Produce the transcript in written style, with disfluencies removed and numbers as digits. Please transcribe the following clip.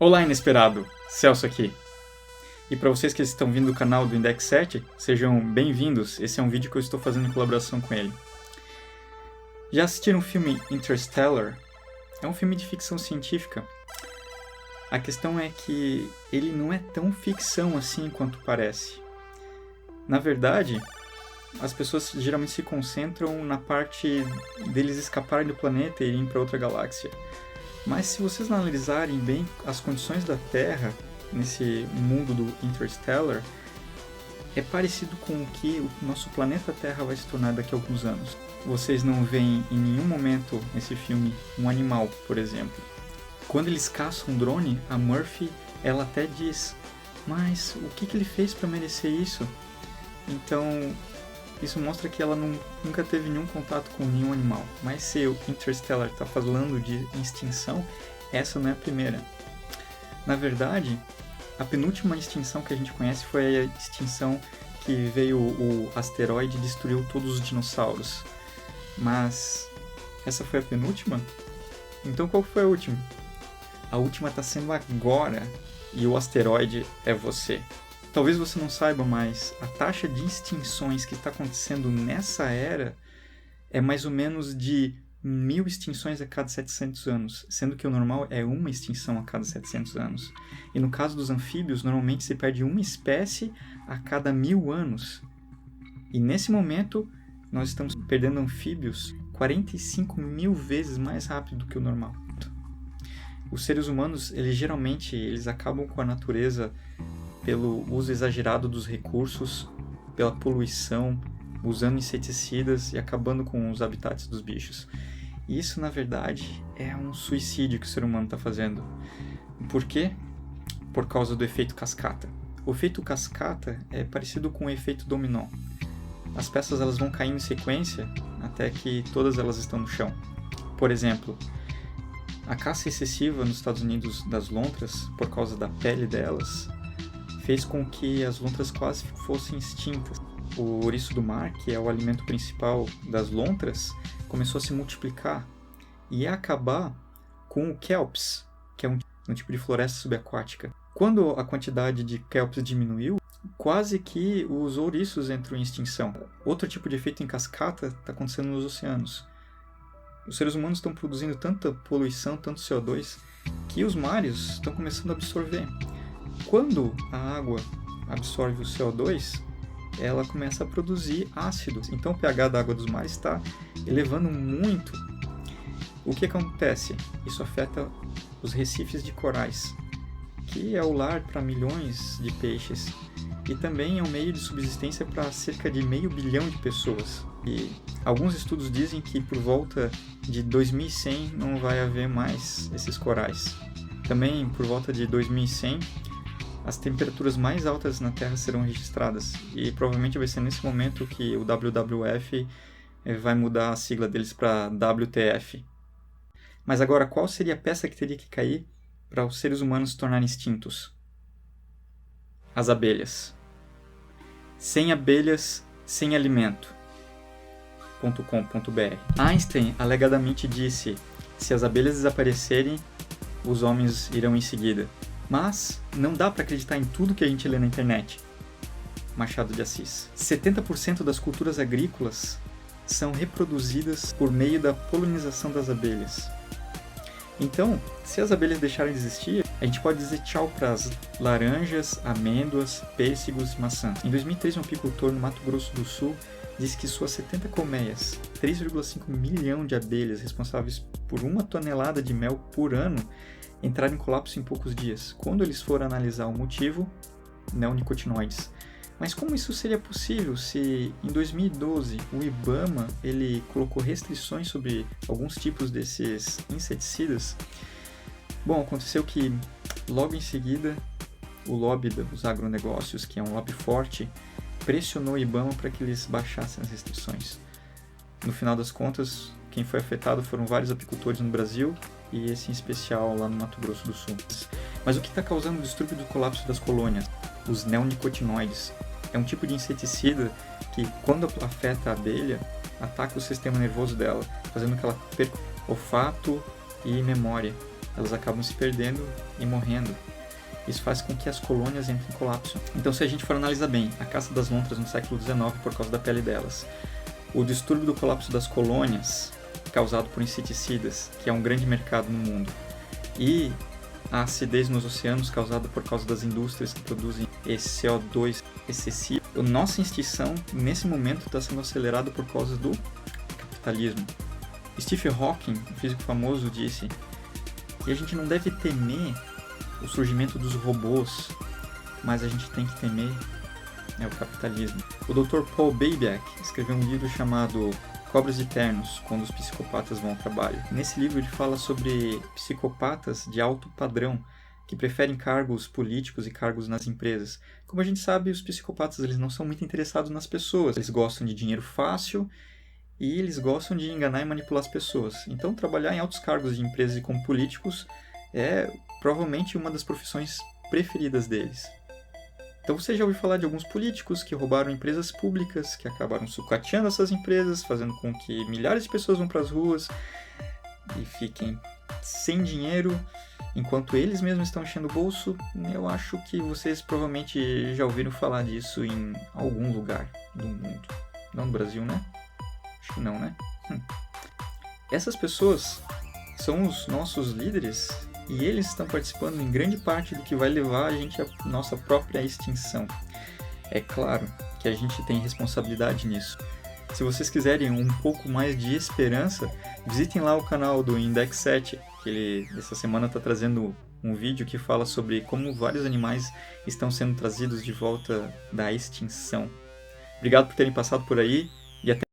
Olá, inesperado! Celso aqui. E para vocês que estão vindo do canal do Index 7, sejam bem-vindos. Esse é um vídeo que eu estou fazendo em colaboração com ele. Já assistiram o filme Interstellar? É um filme de ficção científica. A questão é que ele não é tão ficção assim quanto parece. Na verdade, as pessoas geralmente se concentram na parte deles escaparem do planeta e irem para outra galáxia. Mas se vocês analisarem bem as condições da Terra nesse mundo do Interstellar, é parecido com o que o nosso planeta Terra vai se tornar daqui a alguns anos. Vocês não veem em nenhum momento nesse filme um animal, por exemplo. Quando eles caçam um drone, a Murphy ela até diz: mas o que ele fez para merecer isso? Então, isso mostra que ela nunca teve nenhum contato com nenhum animal. Mas se o Interstellar está falando de extinção, essa não é a primeira. Na verdade, a penúltima extinção que a gente conhece foi a extinção que veio o asteroide e destruiu todos os dinossauros. Mas essa foi a penúltima? Então qual foi a última? A última está sendo agora e o asteroide é você. Talvez você não saiba, mas a taxa de extinções que está acontecendo nessa era é mais ou menos de 1000 extinções a cada 700 anos, sendo que o normal é uma extinção a cada 700 anos. E no caso dos anfíbios, normalmente se perde uma espécie a cada 1000 anos. E nesse momento, nós estamos perdendo anfíbios 45.000 vezes mais rápido do que o normal. Os seres humanos, eles acabam com a natureza pelo uso exagerado dos recursos, pela poluição, usando inseticidas e acabando com os habitats dos bichos. E isso, na verdade, é um suicídio que o ser humano está fazendo. Por quê? Por causa do efeito cascata. O efeito cascata é parecido com o efeito dominó. As peças elas vão caindo em sequência até que todas elas estão no chão. Por exemplo, a caça excessiva nos Estados Unidos das lontras, por causa da pele delas, fez com que as lontras quase fossem extintas. O ouriço do mar, que é o alimento principal das lontras, começou a se multiplicar e ia acabar com o kelps, que é um tipo de floresta subaquática. Quando a quantidade de kelps diminuiu, quase que os ouriços entram em extinção. Outro tipo de efeito em cascata está acontecendo nos oceanos. Os seres humanos estão produzindo tanta poluição, tanto CO2, que os mares estão começando a absorver. Quando a água absorve o CO2, ela começa a produzir ácidos. Então o pH da água dos mares está elevando muito. O que acontece? Isso afeta os recifes de corais, que é o lar para milhões de peixes e também é um meio de subsistência para cerca de 500 milhão de pessoas. E alguns estudos dizem que por volta de 2100 não vai haver mais esses corais. Também por volta de 2100 as temperaturas mais altas na Terra serão registradas e provavelmente vai ser nesse momento que o WWF vai mudar a sigla deles para WTF. Mas agora, qual seria a peça que teria que cair para os seres humanos se tornarem extintos? As abelhas. Sem abelhas, sem alimento. .com.br. Einstein alegadamente disse: se as abelhas desaparecerem, os homens irão em seguida. Mas não dá para acreditar em tudo que a gente lê na internet. Machado de Assis. 70% das culturas agrícolas são reproduzidas por meio da polinização das abelhas. Então, se as abelhas deixarem de existir, a gente pode dizer tchau para as laranjas, amêndoas, pêssegos e maçãs. Em 2003, um apicultor no Mato Grosso do Sul disse que suas 70 colmeias, 3,5 milhão de abelhas responsáveis por 1 tonelada de mel por ano, entraram em colapso em poucos dias. Quando eles foram analisar o motivo, neonicotinoides. Mas como isso seria possível se em 2012 o IBAMA ele colocou restrições sobre alguns tipos desses inseticidas? Bom, aconteceu que logo em seguida o lobby dos agronegócios, que é um lobby forte, pressionou o IBAMA para que eles baixassem as restrições. No final das contas, quem foi afetado foram vários apicultores no Brasil e esse em especial lá no Mato Grosso do Sul. Mas o que está causando o distúrbio do colapso das colônias? Os neonicotinoides. É um tipo de inseticida que, quando afeta a abelha, ataca o sistema nervoso dela, fazendo que ela perca olfato e memória. elas acabam se perdendo e morrendo. Isso faz com que as colônias entrem em colapso. Então, se a gente for analisar bem, a caça das lontras no século XIX por causa da pele delas, o distúrbio do colapso das colônias, causado por inseticidas, que é um grande mercado no mundo, e a acidez nos oceanos causada por causa das indústrias que produzem esse CO2 excessivo, a nossa extinção, nesse momento, está sendo acelerada por causa do capitalismo. Stephen Hawking, um físico famoso, disse que a gente não deve temer o surgimento dos robôs, mas a gente tem que temer o capitalismo. O Dr. Paul Babiak escreveu um livro chamado Cobras e Ternos, quando os psicopatas vão ao trabalho. Nesse livro ele fala sobre psicopatas de alto padrão, que preferem cargos políticos e cargos nas empresas. Como a gente sabe, os psicopatas eles não são muito interessados nas pessoas, eles gostam de dinheiro fácil e eles gostam de enganar e manipular as pessoas. Então, trabalhar em altos cargos de empresas e como políticos é provavelmente uma das profissões preferidas deles. Então você já ouviu falar de alguns políticos que roubaram empresas públicas, que acabaram sucateando essas empresas, fazendo com que milhares de pessoas vão para as ruas e fiquem sem dinheiro, enquanto eles mesmos estão enchendo o bolso. Eu acho que vocês provavelmente já ouviram falar disso em algum lugar do mundo. Não no Brasil, né? Acho que não, né? Essas pessoas são os nossos líderes e eles estão participando em grande parte do que vai levar a gente à nossa própria extinção. É claro que a gente tem responsabilidade nisso. Se vocês quiserem um pouco mais de esperança, visitem lá o canal do Index 7, que ele essa semana está trazendo um vídeo que fala sobre como vários animais estão sendo trazidos de volta da extinção. Obrigado por terem passado por aí.